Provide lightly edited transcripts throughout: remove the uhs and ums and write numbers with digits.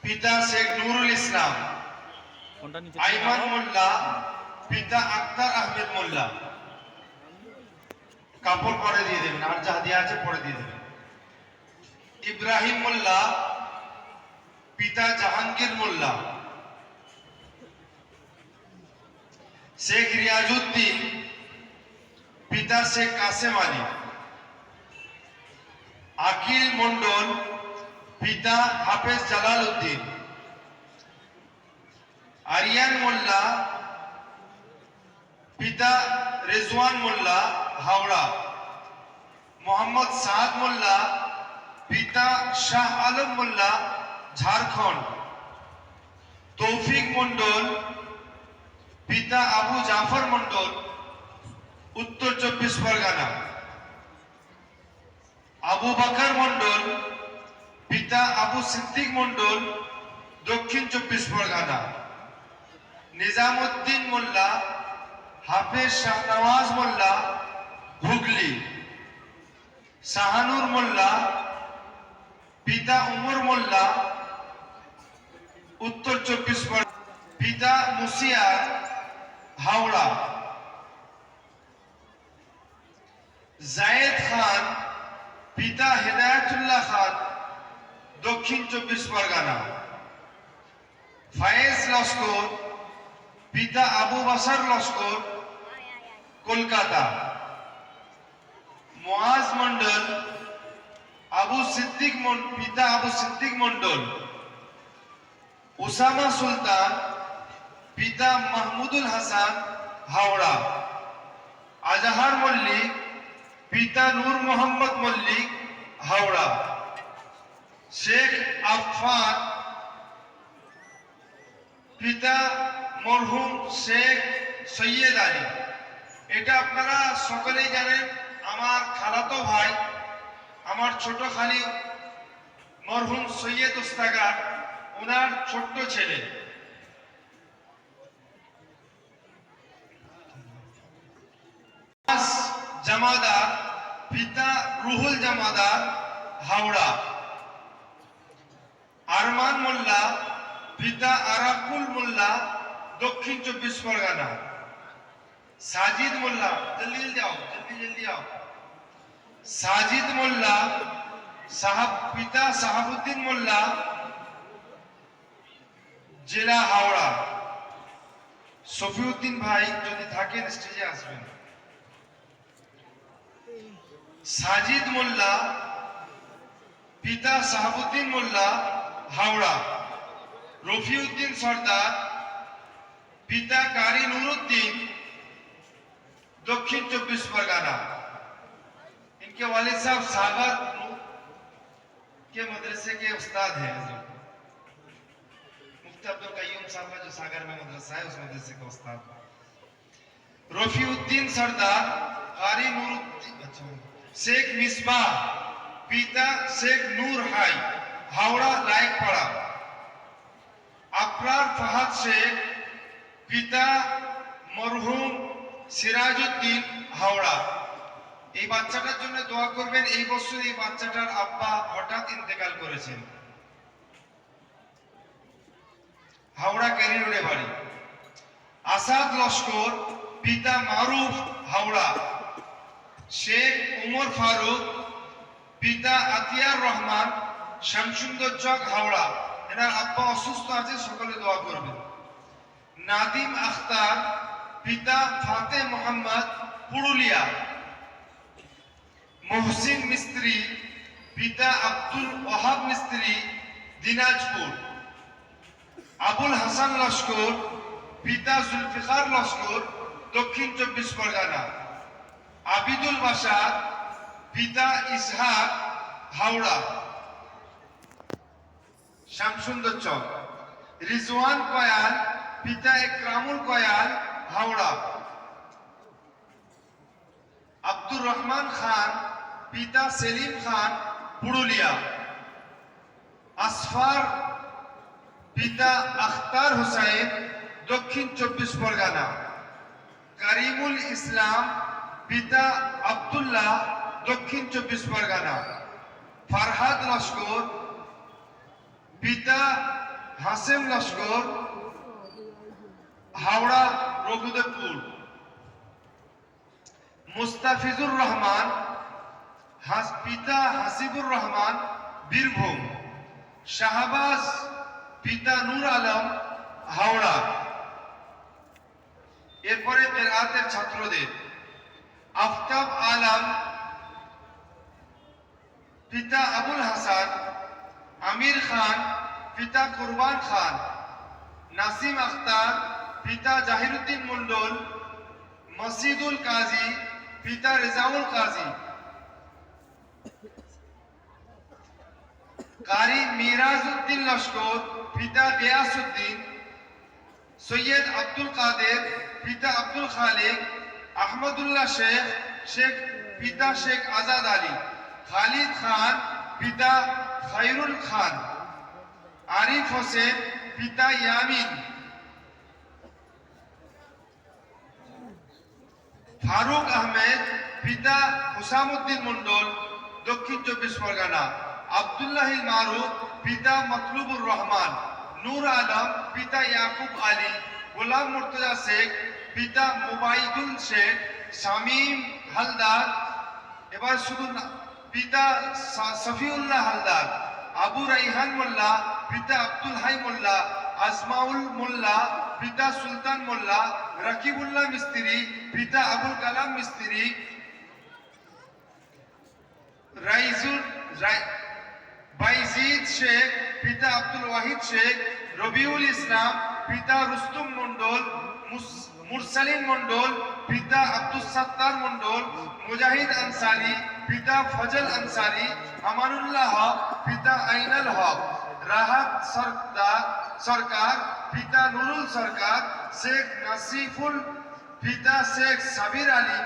পিতা শেখ নুরুল ইসলাম, আইমান মোল্লা, পিতা আক্তার আহমেদ মোল্লা। কাপড় পরে দিয়ে দেবেন, আর যা দেওয়া আছে পরে দিয়ে দেবেন। ইব্রাহিম মোল্লা, পিতা জাহাঙ্গীর মোল্লা। শেখ রিয়াজউদ্দিন, পিতা শেখ কাসেম আলী। আকিল মন্ডল, পিতা হাফেজ জালাল উদ্দিন। আরিয়ান মোল্লা, পিতা রেজওয়ান মোল্লা, হাওড়া। মোহাম্মদ সাদ মোল্লা, পিতা শাহ আলম মোল্লা, ঝাড়খণ্ড। তৌফিক মন্ডল, পিতা আবু জাফর মন্ডল, উত্তর 24 পরগনা। আবু বকর মন্ডল, পিতা আবু সিদ্দিক মন্ডল, দক্ষিণ 24 পরগনা। নিজামুদ্দিন মোল্লা, হাফেজ শাহনওয়াজ মোল্লা, হুগলি। শাহানুর মোল্লা, পিতা উমর মোল্লা, উত্তর 24 পরগনা। পিতা মুসিয়ার, হাওড়া। জায়েদ খান, পিতা হেদায়েতুল্লাহ খান, দক্ষিণ 24 পরগনা। ফায়েজ লস্কর, পিতা আবু বাসার লস্কর, কলকাতা। মুআজ মন্ডল, পিতা আবু সিদ্দিক মন্ডল। উসামা সুলতান, পিতা মাহমুদুল হাসান, হাওড়া। আজহার মল্লিক, পিতা নূর মোহাম্মদ মল্লিক, হাওড়া। শেখ আফফান, পিতা মরহুম শেখ সৈয়দ আলী। এটা আপনারা সকলেই জানেন, আমার খালাতো ভাই, আমার ছোট খালি মরহুম সৈয়দ উস্তাগার, ওনার ছোট্ট ছেলে। জামাদার, পিতা রুহুল জামাদার, হাওড়া। আরমান মোল্লা, পিতা আরাকুল মোল্লা, দক্ষিণ 24 পরগনা। সাজিদ মোল্লা, জলদি आओ। সাজিদ মোল্লা, পিতা সাহাবুদ্দিন মোল্লা, জেলা হাওড়া। শফিউদ্দিন ভাই যদি থাকেন স্টেজে আসবেন। সাজিদ মোল্লা, পিতা সাহাবুদ্দিন মোল্লা, হাওড়া। রফিউদ্দিন সর্দার, पिता कारी नूरुद्दीन, दक्षिण 24 परगना। इनके वालिद साहब सागर के मदरसे के उस्ताद हैं। मुफ्ती अब्दुल कय्यूम साहब का जो सागर में मदरसा है, उस मदरसे का उस्ताद। रफीउद्दीन सरदार, कारी नूरुद्दीन, शेख मिसबाह, पिता शेख नूर हाई, हावड़ा लायकपाड़ा। अफरार फहद शेख, পিতা মরহুম সিরাজউদ্দিন, হাওড়া। এই বাচ্চাটার জন্য দোয়া করবেন। এই বছর এই বাচ্চাটার আব্বা হঠাৎ ইন্তেকাল করেছেন। হাওড়া ক্যারি রোডে বাড়ি। আসাদ লস্কর, পিতা মারুফ, হাওড়া। শেখ উমর ফারুক, পিতা আতিয়ার রহমান, শামসুন্দর চক, হাওড়া। এনার আব্বা অসুস্থ আছে, সকলে দোয়া করবেন। নাদিম আখতার, পিতা ফাতে মোহাম্মদ, পুরুলিয়া। মোহসিন মিস্ত্রি, পিতা আব্দুল ওয়াহাব মিস্ত্রি, দিনাজপুর। আবুল হাসান লস্কর, পিতা জুলফিকার লস্কর, দক্ষিণ 24 পরগনা। আবিদুল বাশার, পিতা ইসহাক, হাওড়া। শামসুন্দর চক। রিজওয়ান কয়াল, পিতা একরামুল কয়াল, হাওড়া। আব্দুর রহমান খান, পিতা সেলিম খান, পুরুলিয়া। আসফার, পিতা আখতার হুসাইন, দক্ষিণ 24 পরগনা। করিমুল ইসলাম, পিতা আব্দুল্লাহ, দক্ষিণ 24 পরগনা। ফারহাদ লস্কর, পিতা হাসেম লস্কর, হাওড়া রঘুদেবপুর। মুস্তাফিজুর রহমান, পিতা হাসিবুর রহমান, বীরভূম। শাহবাজ, পিতা নূর আলম, হাওড়া। এরপরে কেরাতের ছাত্রদের: আফতাব আলম, পিতা আবুল হাসান, আমির খান, পিতা কুরবান খান। নাসিম আখতার, পিতা জাহিরুদ্দিন মন্ডল, মসজিদুল কাজী, পিতা রেজাউল কাজী। কারি মিরাজউদ্দিন লস্কর, পিতা গিয়াসউদ্দিন। সৈয়দ আব্দুল কাদের, পিতা আব্দুল খালিক। আহমদুল্লাহ শেখ, পিতা শেখ আজাদ আলী। খালিদ খান, পিতা খায়রুল খান। আরিফ হোসেন, পিতা ইয়ামিন। ফারুক আহমেদ, পিতা হুসামউদ্দিন মন্ডল, দক্ষিণ 24 পরগনা। আব্দুল্লাহ মারুফ, পিতা মতলুবুর রহমান। নূর আলম, পিতা ইয়াকুব আলী। গোলাম মুর্তজা শেখ, পিতা মুবাইদুল শেখ। শামীম হালদার, এবার শুধু পিতা সফিউল্লাহ হালদার। আবু রাইহান মোল্লা, পিতা আব্দুল হাই মোল্লা। আজমাউল মোল্লা, পিতা সুলতান মোল্লা। রকিবুল্লাহ মিস্ত্রি, পিতা আবুল কালাম মিস্ত্রি। বাইজিদ শেখ, পিতা আব্দুল ওয়াহিদ শেখ। রবিউল ইসলাম, পিতা রুস্তুম মন্ডল। মুরসালিন মন্ডল, পিতা আব্দুল সাত্তার মন্ডল। মুজাহিদ আনসারি, পিতা ফজল আনসারি। আমানুল্লাহ হক, পিতা আইনাল হক। রাহাত সরকার, পিতা নুরুল সরকার। শেখ নাসিফুল, পিতা শেখ সাবির আলী।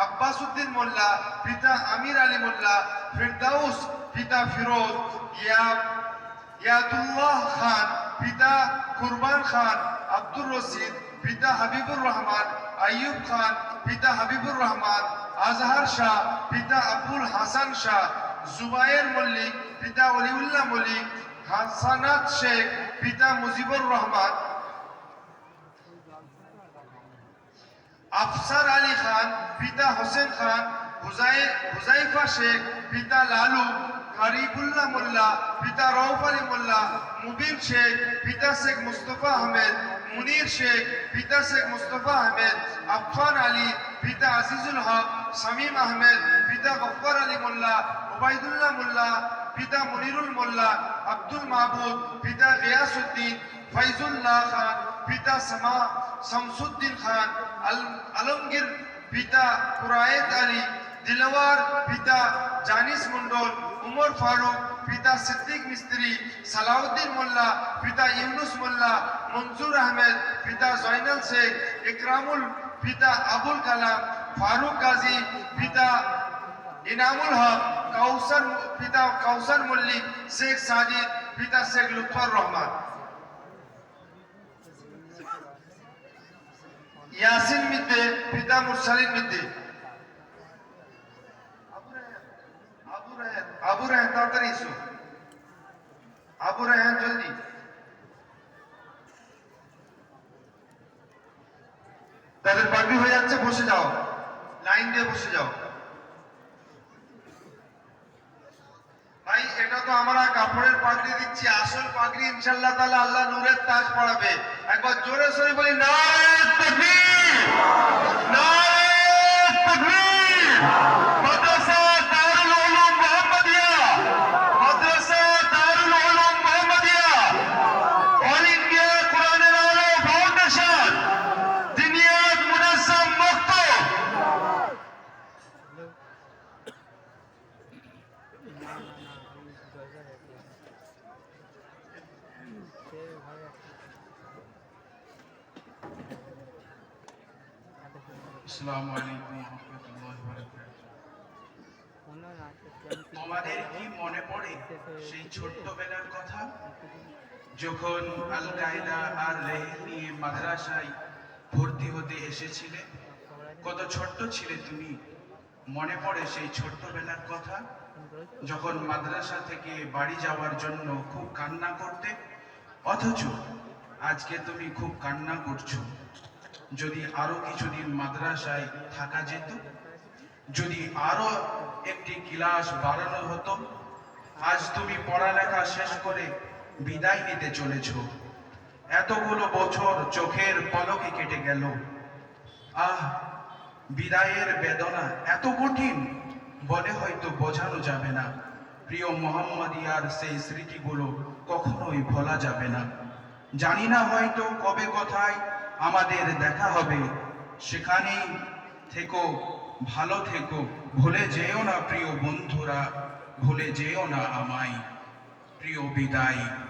আব্বাস উদ্দিন মোল্লা, পিতা আমির আলী মোল্লা। ফিরদাউস, পিতা ফিরোজ। ইয়াদুল্লাহ খান, পিতা কুরবান খান। আব্দুর রশিদ, পিতা হাবিবুর রহমান। আইয়ুব খান, পিতা হাবিবুর রহমান। আজহার শাহ, পিতা আবুল হাসান শাহ। জুবায়ের মল্লিক, পিতা ওলিউল্লাহ মল্লিক। হাসানাত শেখ, পিতা মুজিবুর রহমান। আফসার আলী খান, পিতা হোসেন খান। হুজাইফা শেখ, পিতা লালু। গরিবুল্লাহ মোল্লা, পিতা রউফ আলী মোল্লা। মুবিন শেখ, পিতা শেখ মুস্তফা আহমেদ। মুনির শেখ, পিতা শেখ মুস্তফা আহমেদ। আফফান আলী, পিতা আজিজুল হক। শামীম আহমেদ, পিতা গফফার আলী মোল্লা। উবাইদুল্লাহ মোল্লা, পিতা মুনিরুল মোল্লা। আব্দুল মাহবুব, পিতা গিয়াসউদ্দিন। ফাইজুল্লাহ খান, পিতা শামসুদ্দিন খান। আলমগীর, পিতা কুরায়েত আলী। দিলওয়ার, পিতা জানিস মন্ডল। উমর ফারুক, পিতা সিদ্দিক মিস্ত্রি। সালাউদ্দিন মোল্লা, পিতা ইউনুস মোল্লা। মনজুর আহমেদ, পিতা জয়নাল শেখ। ইকরামুল, পিতা আবুল কালাম। ফারুক গাজী, পিতা ইনামুল হক। কাউসার, পিতা কাউসার মল্লিক। শেখ সাজিদ, পিতা শেখ লুৎফর রহমান। ইয়াসিন মিদ্দে, পিতা মুরসালিন মিদ্দে। আবু রায়হান তাড়াতাড়ি এসো। আবু রায়হান জলদি। তাদের পাগড়ি হয়ে যাচ্ছে, বসে যাও, লাইন দিয়ে বসে যাও। ভাই এটা তো আমরা কাপড়ের পাগড়ি দিচ্ছি, আসল পাগড়ি ইনশাআল্লাহ তাআলা আল্লাহ নূরের তাজ পরাবে। একবার জোরে সোরে বলি নারে তাকবীর, নারে তাকবীর। মাদ্রাসা দারুল উলুম মোহাম্মদিয়া, মাদ্রাসা দারুল উলুম মোহাম্মদিয়া, অল ইন্ডিয়া কোরআনের আলো ফাউন্ডেশন, দিনিয়াত মুনাজ্জাম মক্তব। আসসালামু আলাইকুম ওয়া রাহমাতুল্লাহি ওয়া বারাকাতুহু। তোমাদের কি মনে পড়ে সেই ছোট্টবেলার কথা, যখন আল কায়দা আর রেহেল নিয়ে মাদ্রাসায় ভর্তি হতে এসেছিলে? কত ছোট্ট ছিলে তুমি, মনে পড়ে সেই ছোট্টবেলার কথা? যখন মাদ্রাসা থেকে বাড়ি যাওয়ার জন্য খুব কান্না করতে, অথচ আজকে তুমি খুব কান্না করছো। যদি আরো কিছুদিন মাদ্রাসায় থাকা যেত, যদি আরো একটি ক্লাস বাড়ানো হতো, আজ তুমি পড়ালেখা শেষ করে বিদায় নিতে চলেছো। এতগুলো বছর চোখের পলকে কেটে গেল। আহ, বিদায়ের বেদনা এত কঠিন বলে হয়তো বোঝানো যাবে না। প্রিয় মোহাম্মদিয়ার সেই স্মৃতিগুলো কখনোই ভোলা যাবে না। জানি না হয়তো কবে কোথায় আমাদের দেখা হবে। সেখানেই থেকো, ভালো থেকো, ভুলে যেও না প্রিয় বন্ধুরা, ভুলে যেও না আমায়। প্রিয় বিদায়।